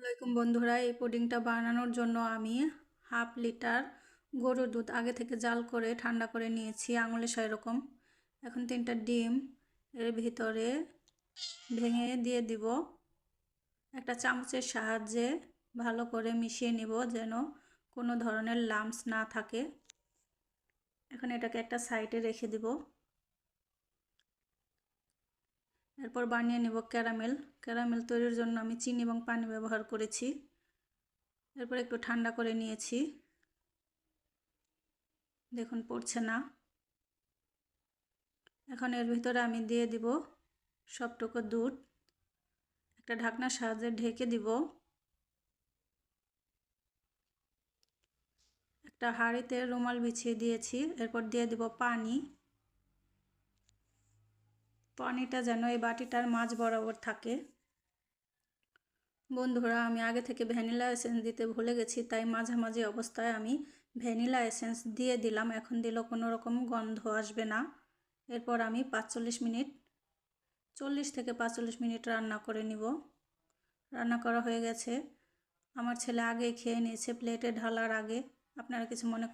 আসসালামাইকুম বন্ধুরা, এই পুডিংটা বানানোর জন্য আমি হাফ লিটার গরুর দুধ আগে থেকে জাল করে ঠান্ডা করে নিয়েছি আঙুলে সেরকম। এখন 3টা ডিম এর ভিতরে ভেঙে দিয়ে দিব। একটা চামচের সাহায্যে ভালো করে মিশিয়ে নিব যেন কোনো ধরনের লাম্পস না থাকে। এখন এটাকে একটা সাইডে রেখে দিব। এরপর বানিয়ে নেব ক্যারামেল তৈরির জন্য আমি চিনি এবং পানি ব্যবহার করেছি। এরপর একটু ঠান্ডা করে নিয়েছি, দেখুন পড়ছে না। এখন এর ভিতরে আমি দিয়ে দিব সবটুকু দুধ, একটা ঢাকনার সাহায্যে ঢেকে দিব। একটা হাঁড়িতে রুমাল বিছিয়ে দিয়েছি। এরপর দিয়ে দিব পানিটা যেন এই বাটিটার মাঝ বরাবর থাকে। বন্ধুরা, আমি আগে থেকে ভ্যানিলা এসেন্স দিতে ভুলে গেছি, তাই মাঝামাঝি অবস্থায় আমি ভ্যানিলা এসেন্স দিয়ে দিলাম। এখন দিলেও কোনো রকম গন্ধ আসবে না। এরপর আমি 40 থেকে 45 মিনিট রান্না করে নিব। রান্না করা হয়ে গেছে। আমার ছেলে আগেই খেয়ে নিয়েছে প্লেটে ঢালার আগে। আপনারা কিছু মনে